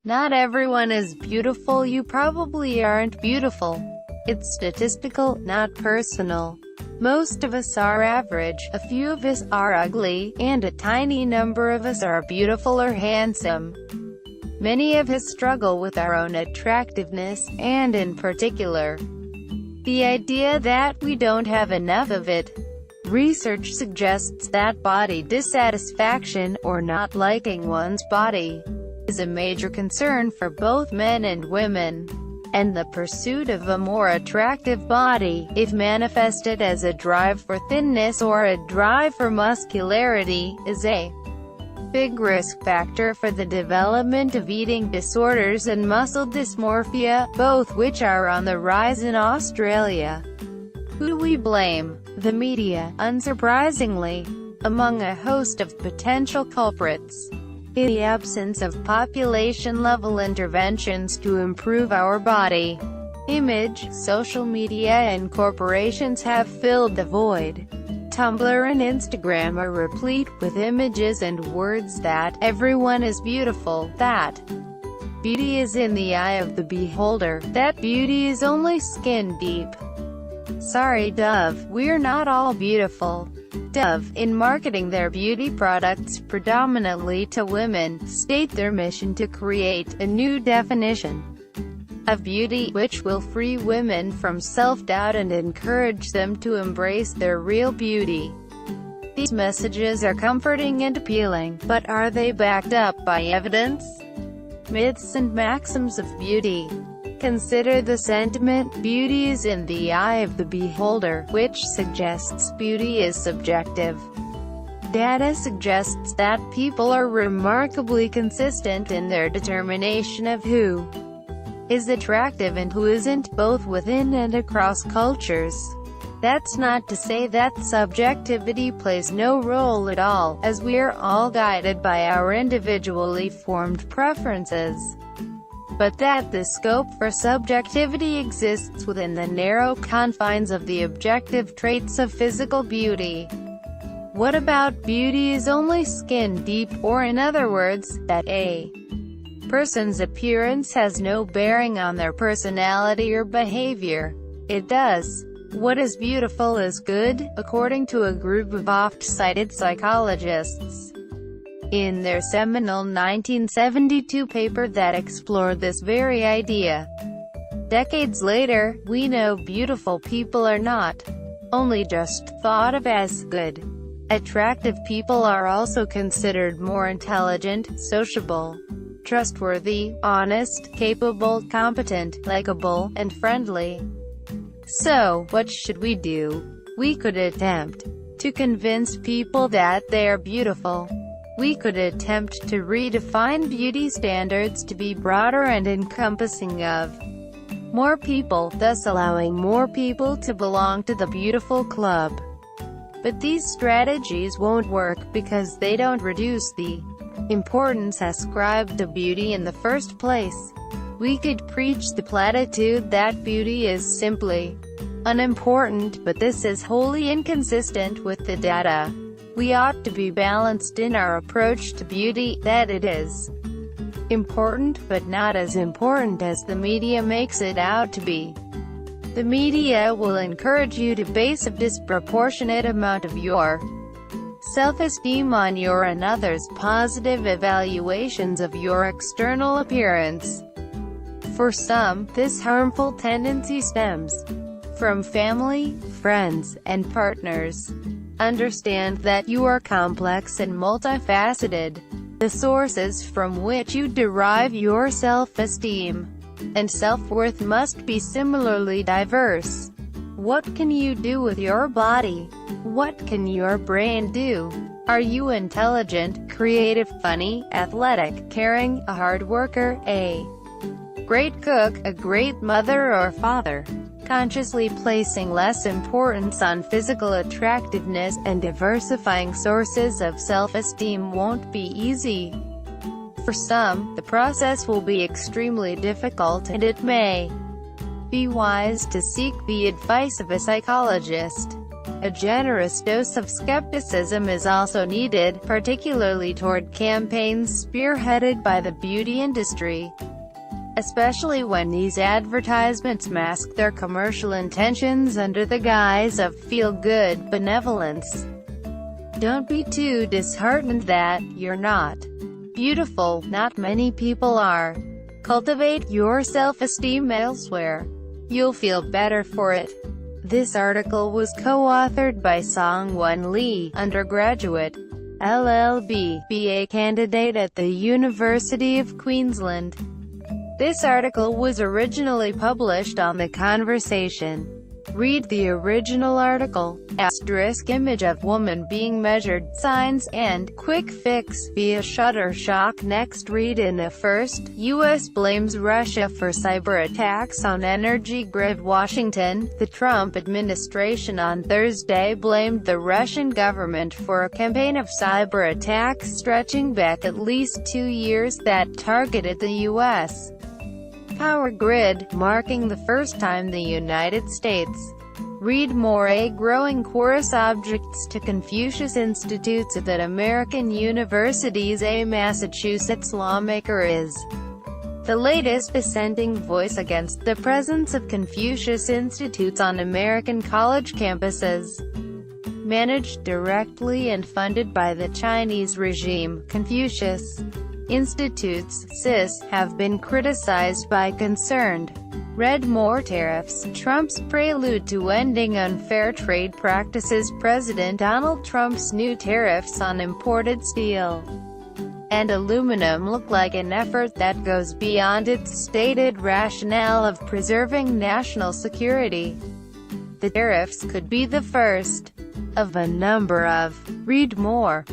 Not everyone is beautiful. You probably aren't beautiful. It's statistical, not personal. Most of us are average, a few of us are ugly, and a tiny number of us are beautiful or handsome. Many of us struggle with our own attractiveness, and in particular, the idea that we don't have enough of it. Research suggests that body dissatisfaction, or not liking one's body, is a major concern for both men and women. And the pursuit of a more attractive body, if manifested as a drive for thinness or a drive for muscularity, is a big risk factor for the development of eating disorders and muscle dysmorphia, both which are on the rise in Australia. Who do we blame? The media, unsurprisingly, among a host of potential culprits. In the absence of population-level interventions to improve our body image, social media and corporations have filled the void. Tumblr and Instagram are replete with images and words that everyone is beautiful, that beauty is in the eye of the beholder, that beauty is only skin deep. Sorry Dove, we're not all beautiful. Dove, in marketing their beauty products predominantly to women, state their mission to create a new definition of beauty, which will free women from self-doubt and encourage them to embrace their real beauty. These messages are comforting and appealing, but are they backed up by evidence? Myths and maxims of beauty. Consider the sentiment, beauty is in the eye of the beholder, which suggests beauty is subjective. Data suggests that people are remarkably consistent in their determination of who is attractive and who isn't, both within and across cultures. That's not to say that subjectivity plays no role at all, as we're all guided by our individually formed preferences. But that the scope for subjectivity exists within the narrow confines of the objective traits of physical beauty. What about beauty is only skin deep, or in other words, that a person's appearance has no bearing on their personality or behavior? It does. What is beautiful is good, according to a group of oft-cited psychologists. In their seminal 1972 paper that explored this very idea. Decades later, we know beautiful people are not only just thought of as good. Attractive people are also considered more intelligent, sociable, trustworthy, honest, capable, competent, likable, and friendly. So, what should we do? We could attempt to convince people that they are beautiful. We could attempt to redefine beauty standards to be broader and encompassing of more people, thus allowing more people to belong to the beautiful club. But these strategies won't work because they don't reduce the importance ascribed to beauty in the first place. We could preach the platitude that beauty is simply unimportant, but this is wholly inconsistent with the data. We ought to be balanced in our approach to beauty, that it is important, but not as important as the media makes it out to be. The media will encourage you to base a disproportionate amount of your self-esteem on your and others' positive evaluations of your external appearance. For some, this harmful tendency stems from family, friends, and partners. Understand that you are complex and multifaceted. The sources from which you derive your self-esteem and self-worth must be similarly diverse. What can you do with your body? What can your brain do? Are you intelligent, creative, funny, athletic, caring, a hard worker, a great cook, a great mother or father? Consciously placing less importance on physical attractiveness and diversifying sources of self-esteem won't be easy. For some, the process will be extremely difficult, and it may be wise to seek the advice of a psychologist. A generous dose of skepticism is also needed, particularly toward campaigns spearheaded by the beauty industry, especially when these advertisements mask their commercial intentions under the guise of feel-good benevolence. Don't be too disheartened that you're not beautiful. Not many people are. Cultivate your self-esteem elsewhere. You'll feel better for it. This article was co-authored by Song-Won Lee, undergraduate, LLB, BA candidate at the University of Queensland. This article was originally published on The Conversation. Read the original article. Asterisk image of woman being measured, signs, and quick fix via Shutterstock. Next, read in a first, U.S. blames Russia for cyber attacks on energy grid. Washington, the Trump administration on Thursday blamed the Russian government for a campaign of cyber attacks stretching back at least 2 years that targeted the U.S. power grid, marking the first time the United States. Read more. A growing chorus objects to Confucius Institutes at American universities. A Massachusetts lawmaker is the latest dissenting voice against the presence of Confucius Institutes on American college campuses. Managed directly and funded by the Chinese regime, Confucius Institutes, CIS, have been criticized by concerned. Read more. Tariffs, Trump's prelude to ending unfair trade practices. President Donald Trump's new tariffs on imported steel and aluminum look like an effort that goes beyond its stated rationale of preserving national security. The tariffs could be the first of a number of. Read more.